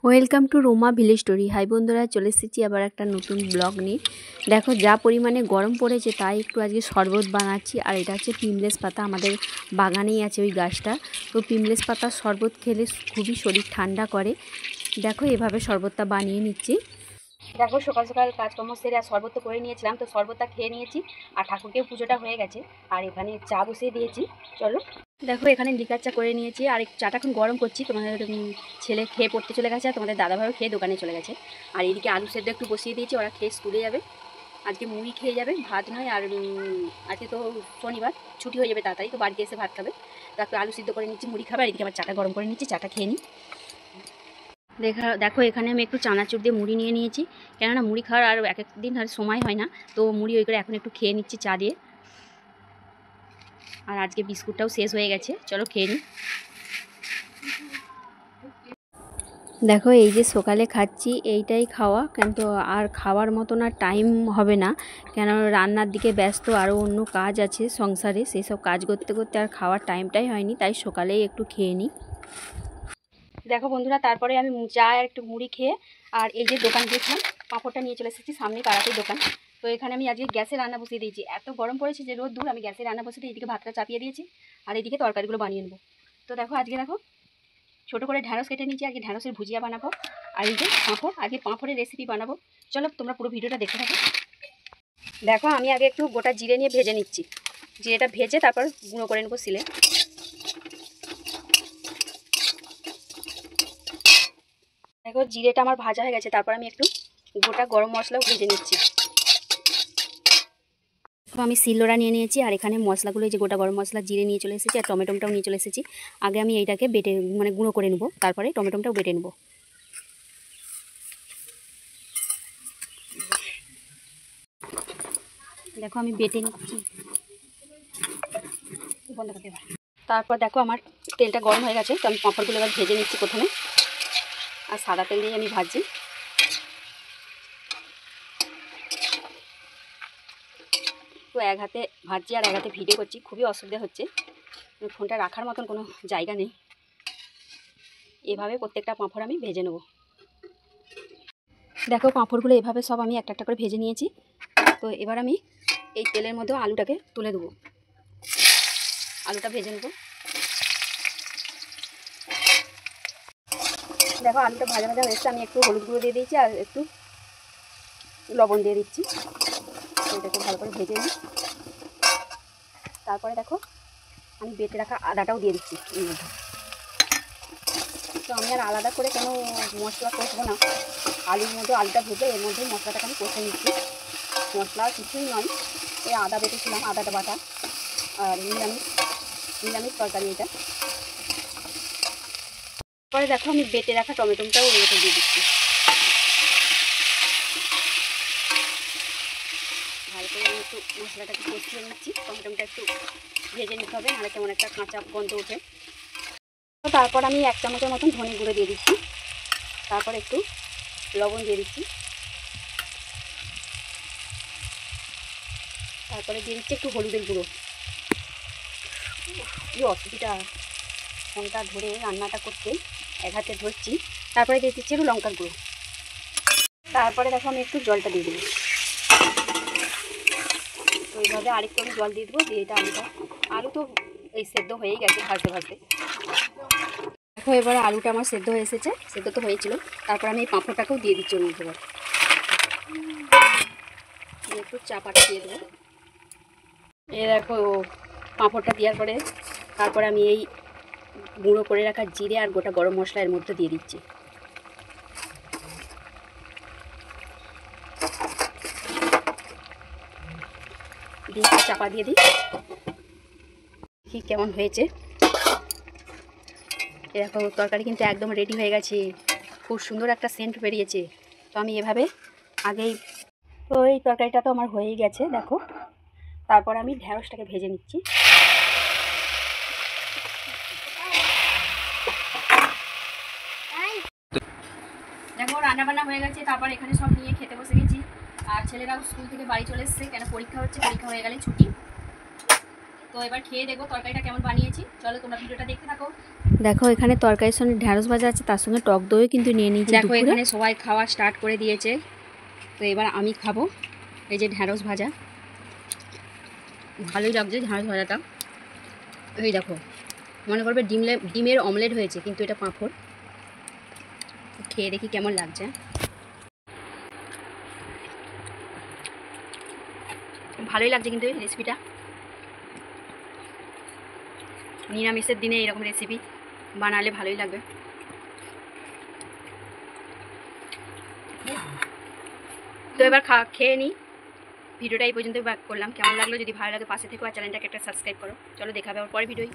Welcome to Roma village story. Hi বন্ধুরা, চলে এসেছি আবার একটা নতুন ব্লগ নিয়ে। দেখো যা পরিমাণে গরম পড়েছে তাই একটু আজকে শরবত বানাচ্ছি। আর এটা হচ্ছে পিমলেস পাতা, আমাদের বাগানেই আছে ওই গাছটা। তো পিমলেস পাতার শরবত খেলে খুবই শরীর ঠান্ডা করে। দেখো এভাবে শরবতটা বানিয়ে নিচ্ছি। দেখো সকাল সকাল কাজকর্ম সেরে আর শরবত তো করে নিয়েছিলাম, তো শরবতটা খেয়ে নিয়েছি। আর ঠাকুরকেও পুজোটা হয়ে গেছে। আর এখানে চা বসিয়ে দিয়েছি। চলো দেখো এখানে লিকার চা করে নিয়েছি। আর চাটা এখন গরম করছি। তোমাদের ছেলে খেয়ে পড়তে চলে গেছে, আর তোমাদের দাদাভাইও খেয়ে দোকানে চলে গেছে। আর এদিকে আলু সেদ্ধ একটু বসিয়ে দিয়েছি, ওরা খেয়ে স্কুলে যাবে। আজকে মুড়ি খেয়ে যাবে, ভাত নয়। আর আজকে তো শনিবার, ছুটি হয়ে যাবে তাড়াতাড়ি, তো বাড়িতে এসে ভাত খাবে। তো একটু আলু সিদ্ধ করে নিচ্ছি, মুড়ি খাবে। আর এদিকে আবার চাটা গরম করে নিচ্ছি, চাটা খেয়ে নিই। দেখো এখানে আমি একটু চানাচুর দিয়ে মুড়ি নিয়ে নিয়েছি, কেননা মুড়ি খাওয়ার আর এক একদিন আর সময় হয় না। তো মুড়ি ওই করে এখন একটু খেয়ে নিচ্ছি চা দিয়ে। আর আজকে বিস্কুটটাও শেষ হয়ে গেছে, চলো খেয়ে নিই। দেখো এই যে সকালে খাচ্ছি, এইটাই খাওয়া, কিন্তু আর খাওয়ার মতন আর টাইম হবে না, কেন রান্নার দিকে ব্যস্ত, আরও অন্য কাজ আছে সংসারে, সেই সব কাজ করতে করতে আর খাওয়ার টাইমটাই হয়নি, তাই সকালেই একটু খেয়ে নিই। দেখো বন্ধুরা, তারপরে আমি চা আর একটু মুড়ি খেয়ে আর এই যে দোকান গিয়েছিলাম, পাঁপড়টা নিয়ে চলে এসেছি, সামনে পাড়াতেই দোকান। তো এখানে আমি আজকে গ্যাসে রান্না বসিয়ে দিয়েছি। এত গরম পড়েছে যে রোদ দূর, আমি গ্যাসে রান্না বসিয়ে দিয়ে এদিকে ভাতটা চাপিয়ে দিয়েছি আর এদিকে তরকারিগুলো বানিয়ে নেবো। তো দেখো আজকে দেখো ছোটো করে ঢ্যাঁড়স কেটে নিয়েছি, আজকে ঢ্যাঁড়সের ভুজিয়া বানাবো। আর এই যে পাঁপড়, আগে পাঁপড়ের রেসিপি বানাবো। চলো তোমরা পুরো ভিডিওটা দেখতে থাকো। দেখো আমি আগে একটু গোটা জিরে নিয়ে ভেজে নিচ্ছি, জিরেটা ভেজে তারপর গুঁড়ো করে নেবো শিলে। দেখো জিরেটা আমার ভাজা হয়ে গেছে, তারপর আমি একটু গোটা গরম মশলাও ভেজে নিচ্ছি। তো আমি শিলনোড়া নিয়ে নিয়েছি, আর এখানে মশলাগুলো, এই যে গোটা গরম মশলা, জিরে নিয়ে চলে এসেছি, আর টমেটোটাও নিয়ে চলে এসেছি। আগে আমি এইটাকে বেটে গুঁড়ো করে নেবো, তারপরে টমেটোটাও বেটে নেবো। দেখো আমি বেটে নিচ্ছি, বন্ধ করতে পারি। তারপর দেখো আমার তেলটা গরম হয়ে গেছে, তো আমি পাঁপড়গুলো এবার ভেজে নিচ্ছি প্রথমে। আর সাদা তেল দিয়ে আমি ভাজছি। তো এক হাতে ভাজছি আর এক হাতে ভিডিও করছি, খুবই অসুবিধা হচ্ছে, ফোনটা রাখার মতন কোনো জায়গা নেই। এভাবে প্রত্যেকটা পাঁপড় আমি ভেজে নেব। দেখো পাঁপড়গুলো এভাবে সব আমি একটা একটা করে ভেজে নিয়েছি। তো এবার আমি এই তেলের মধ্যে আলুটাকে তুলে দেবো, আলুটা ভেজে নেব। দেখো আলুটা ভাজা ভাজা হয়েছে, আমি একটু হলুদ গুঁড়ো দিয়ে দিয়েছি আর একটু লবণ দিয়ে দিচ্ছি। এটাকে ভালো করে ভেজে নিই। তারপরে দেখো আমি বেটে রাখা আদাটাও দিয়ে দিচ্ছি এর মধ্যে। তো আমি আর আলাদা করে কোনো মশলা কষবো না, আলুর মধ্যে আলুটা ভেজে এর মধ্যে মশলাটাকে আমি কষে নিচ্ছি। মশলা কিছুই নয়, এই আদা বেটেছিলাম, আদাটা বাটা, আর নিরামিষ তরকারি এটা। পরে দেখো আমি বেটে রাখা টমেটোটাও এর মধ্যে দিয়ে দিচ্ছি। ভালো করে আমি একটু মশলাটাকে কষিয়ে নিচ্ছি, টমেটোটা একটু ভেজে নিতে হবে, নাহলে কেমন একটা কাঁচা গন্ধ ওঠে। তো তারপর আমি 1 চামচের মতন ধনে গুঁড়ো দিয়ে দিচ্ছি, তারপর একটু লবণ দিয়ে দিচ্ছি, তারপরে দিয়ে দিচ্ছি একটু হলুদের গুঁড়ো। কি অসুবিধা ফোনটা ধরে রান্নাটা করতে, এক হাতে ধরছি। তারপরে দিয়ে দিচ্ছি একটু লঙ্কার গুঁড়ো। তারপরে দেখো আমি একটু জলটা দিয়ে দিই। তো এইভাবে আরেকটু আমি জল দিয়ে দেবো, দিয়ে এটা আলু তো এই সেদ্ধ হয়েই গেছে ভাজতে ভাজতে। দেখো এবার আলুটা আমার সেদ্ধ হয়ে এসেছে, সেদ্ধ তো হয়েছিল। তারপর আমি এই পাঁপড়টাকেও দিয়ে দিচ্ছি ওর মধ্যে, এবার একটু চাপাটা দিয়ে দেবো। এই দেখো পাঁপড়টা দেওয়ার পরে তারপরে আমি এই গুঁড়ো করে রাখা জিরে আর গোটা গরম মশলা এর মধ্যে দিয়ে দিচ্ছি। দিয়ে চাপা দিয়ে দিই, দেখি কেমন হয়েছে। এরকম তরকারি কিন্তু একদম রেডি হয়ে গেছে, খুব সুন্দর একটা সেন্ট বেরিয়েছে। তো আমি এভাবে আগেই, তো এই তরকারিটা তো আমার হয়েই গেছে দেখো। তারপর আমি ঢ্যাঁড়সটাকে ভেজে নিচ্ছি। দেখো রান্নাবান্না হয়ে গেছে, তারপর এখানে সব নিয়ে খেতে বসে গেছি। আর ছেলেরাও স্কুল থেকে বাড়ি চলে এসছে, কেন পরীক্ষা হচ্ছে, পরীক্ষা হয়ে গেলে ছুটি। তো এবার খেয়ে দেখবো তরকারিটা কেমন বানিয়েছি। চলো তোমরা ভিডিওটা দেখতে থাকো। দেখো এখানে তরকারির সঙ্গে ঢ্যাঁড়স ভাজা আছে, তার সঙ্গে টক দইও কিন্তু নিয়ে নিয়েছি। দেখো এখানে সবাই খাওয়া স্টার্ট করে দিয়েছে, তো এবার আমি খাবো। এই যে ঢ্যাঁড়স ভাজা, ভালোই লাগছে ঢ্যাঁড়স ভাজাটা। এই দেখো মনে করবে ডিমের অমলেট হয়েছে, কিন্তু এটা পাঁপড়। খেয়ে দেখি কেমন লাগছে। ভালোই লাগছে কিন্তু এই রেসিপিটা। নিরামিষের দিনে এরকম রেসিপি বানালে ভালোই লাগবে। তো এবার খেয়ে নিই। ভিডিওটা এই পর্যন্ত করলাম। কেমন লাগলো যদি ভালো লাগে পাশে থেকো, আর চ্যানেলটাকে একটা সাবস্ক্রাইব করো। চলো দেখা হবে আবার পরের ভিডিওয়।